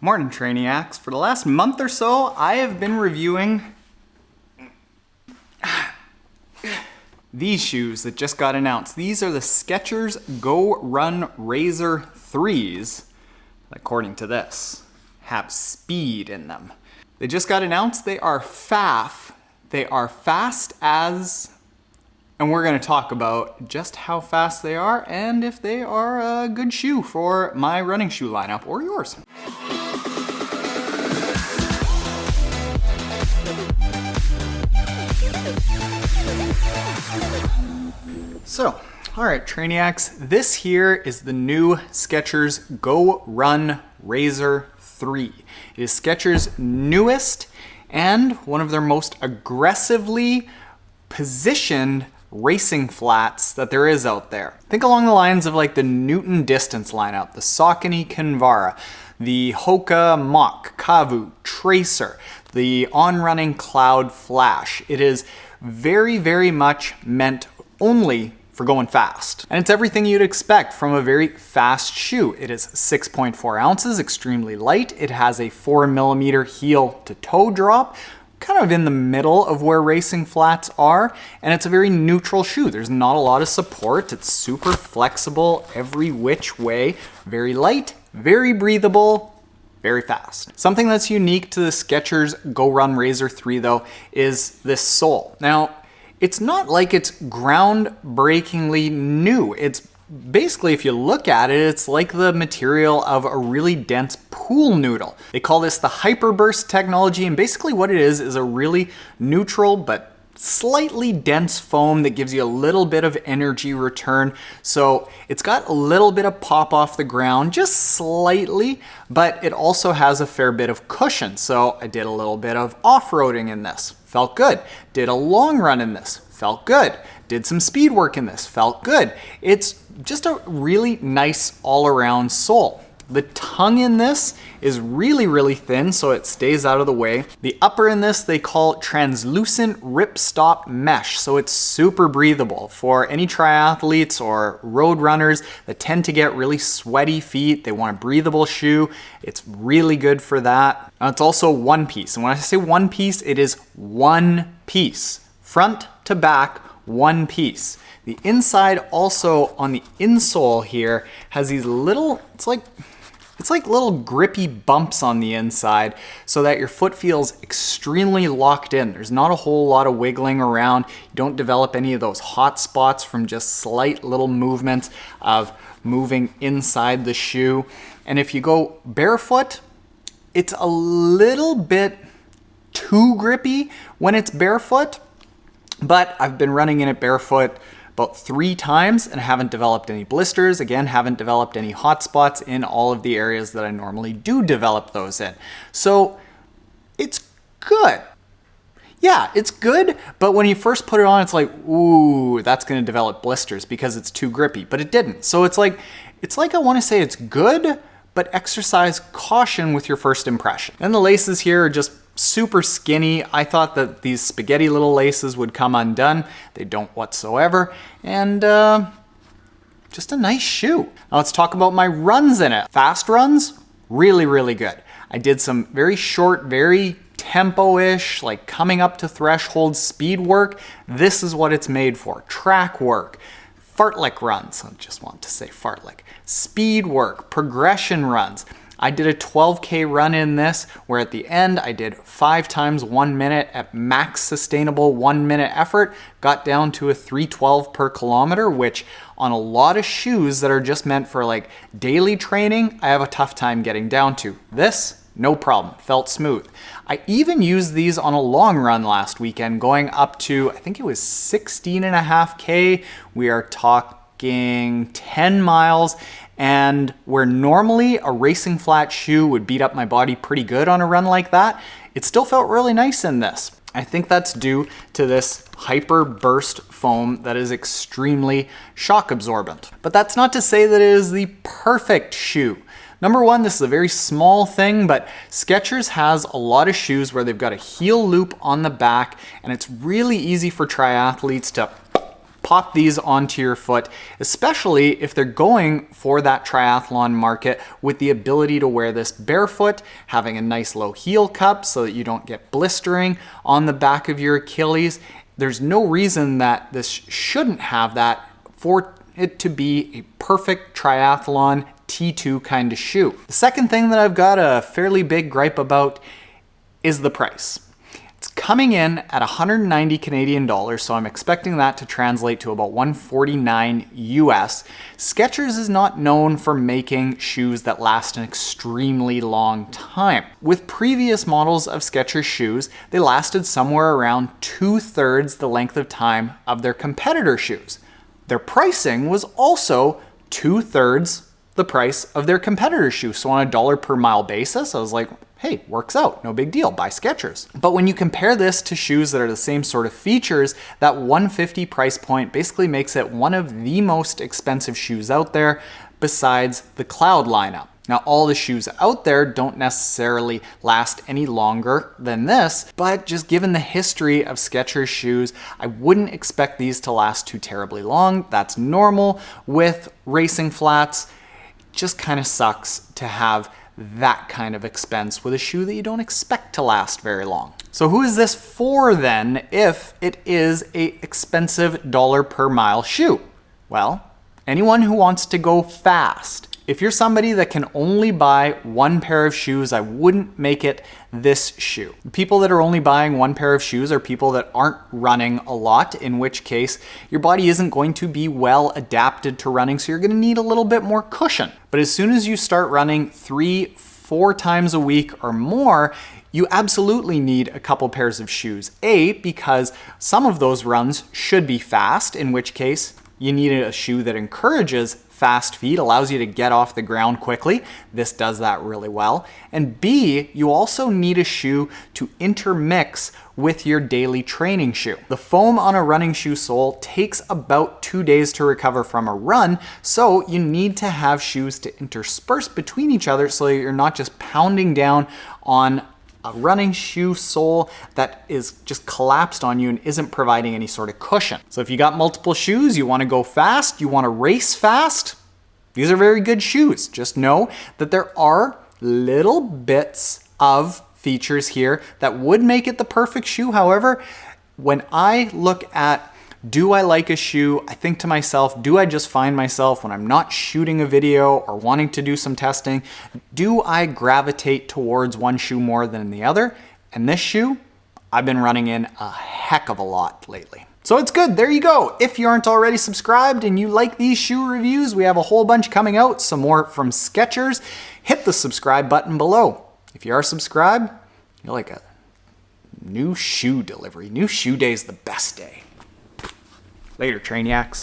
Morning, Trainiacs. For the last month or so, I have been reviewing these shoes that just got announced. These are the Skechers GOrun Razor 3s, according to this, have speed in them. They just got announced. They are FAF. They are fast as, and we're going to talk about just how fast they are and if they are a good shoe for my running shoe lineup or yours. So, all right, Trainiacs, this here is the new Skechers GOrun Razor 3. It is Skechers' newest and one of their most aggressively positioned racing flats that there is out there. Think along the lines of like the Newton Distance lineup, the Saucony Kinvara, the Hoka Mach, Kavu, Tracer, the On-Running Cloud Flash. It is very, very much meant only for going fast. And it's everything you'd expect from a very fast shoe. It is 6.4 ounces, extremely light. It has a 4mm heel to toe drop, kind of in the middle of where racing flats are. And it's a very neutral shoe. There's not a lot of support. It's super flexible every which way. Very light, very breathable, very fast. Something that's unique to the Skechers GOrun Razor 3 though is this sole. Now, it's not like it's groundbreakingly new. It's basically, if you look at it, it's like the material of a really dense pool noodle. They call this the Hyperburst technology, and basically what it is a really neutral but slightly dense foam that gives you a little bit of energy return. So it's got a little bit of pop off the ground, just slightly, but it also has a fair bit of cushion. So I did a little bit of off-roading in this, felt good. Did a long run in this, felt good. Did some speed work in this, felt good. It's just a really nice all-around sole. The tongue in this is really, really thin, so it stays out of the way. The upper in this, they call translucent ripstop mesh, so it's super breathable. For any triathletes or road runners that tend to get really sweaty feet, they want a breathable shoe, it's really good for that. Now, it's also one piece, and when I say one piece, it is one piece. Front to back, one piece. The inside also on the insole here has these little, it's like little grippy bumps on the inside so that your foot feels extremely locked in. There's not a whole lot of wiggling around. You don't develop any of those hot spots from just slight little movements of moving inside the shoe. And if you go barefoot, it's a little bit too grippy when it's barefoot, but I've been running in it barefoot about 3 times and haven't developed any blisters. Again, haven't developed any hot spots in all of the areas that I normally do develop those in. So it's good. Yeah, it's good, but when you first put it on, it's like, ooh, that's gonna develop blisters because it's too grippy, but it didn't. So it's like I wanna say it's good, but exercise caution with your first impression. And the laces here are just super skinny. I thought that these spaghetti little laces would come undone. They don't whatsoever. And just a nice shoe. Now let's talk about my runs in it. Fast runs, really, really good. I did some very short, very tempo-ish, like coming up to threshold speed work. This is what it's made for. Track work, fartlek runs. I just want to say fartlek. Speed work, progression runs. I did a 12K run in this, where at the end I did 5 times 1 minute at max sustainable 1 minute effort, got down to a 3:12 per kilometer, which on a lot of shoes that are just meant for like daily training, I have a tough time getting down to. This, no problem, felt smooth. I even used these on a long run last weekend, going up to, I think it was 16.5K. We are talking 10 miles. And where normally a racing flat shoe would beat up my body pretty good on a run like that, it still felt really nice in this. I think that's due to this hyper burst foam that is extremely shock absorbent. But that's not to say that it is the perfect shoe. Number one, this is a very small thing, but Skechers has a lot of shoes where they've got a heel loop on the back, and it's really easy for triathletes to pop these onto your foot, especially if they're going for that triathlon market with the ability to wear this barefoot, having a nice low heel cup so that you don't get blistering on the back of your Achilles. There's no reason that this shouldn't have that for it to be a perfect triathlon T2 kind of shoe. The second thing that I've got a fairly big gripe about is the price. It's coming in at 190 Canadian dollars, so I'm expecting that to translate to about 149 US. Skechers is not known for making shoes that last an extremely long time. With previous models of Skechers shoes, they lasted somewhere around 2/3 the length of time of their competitor shoes. Their pricing was also 2/3 the price of their competitor shoes. So on a dollar per mile basis, I was like, hey, works out, no big deal, buy Skechers. But when you compare this to shoes that are the same sort of features, that 150 price point basically makes it one of the most expensive shoes out there besides the Cloud lineup. Now, all the shoes out there don't necessarily last any longer than this, but just given the history of Skechers shoes, I wouldn't expect these to last too terribly long. That's normal with racing flats. Just kind of sucks to have that kind of expense with a shoe that you don't expect to last very long. So who is this for then if it is a expensive dollar per mile shoe? Well, anyone who wants to go fast. If you're somebody that can only buy one pair of shoes, I wouldn't make it this shoe. People that are only buying one pair of shoes are people that aren't running a lot, in which case your body isn't going to be well adapted to running, so you're gonna need a little bit more cushion. But as soon as you start running 3-4 times a week or more, you absolutely need a couple pairs of shoes. A, because some of those runs should be fast, in which case you need a shoe that encourages fast feet, allows you to get off the ground quickly. This does that really well. And B, you also need a shoe to intermix with your daily training shoe. The foam on a running shoe sole takes about 2 days to recover from a run, so you need to have shoes to intersperse between each other so you're not just pounding down on a running shoe sole that is just collapsed on you and isn't providing any sort of cushion. So if you got multiple shoes, you want to go fast, you want to race fast, these are very good shoes. Just know that there are little bits of features here that would make it the perfect shoe. However, when I look at do I like a shoe, I think to myself, do I just find myself when I'm not shooting a video or wanting to do some testing, do I gravitate towards one shoe more than the other? And this shoe, I've been running in a heck of a lot lately. So it's good, there you go. If you aren't already subscribed and you like these shoe reviews, we have a whole bunch coming out, some more from Skechers. Hit the subscribe button below. If you are subscribed, you're like a new shoe delivery. New shoe day is the best day. Later, Trainiacs.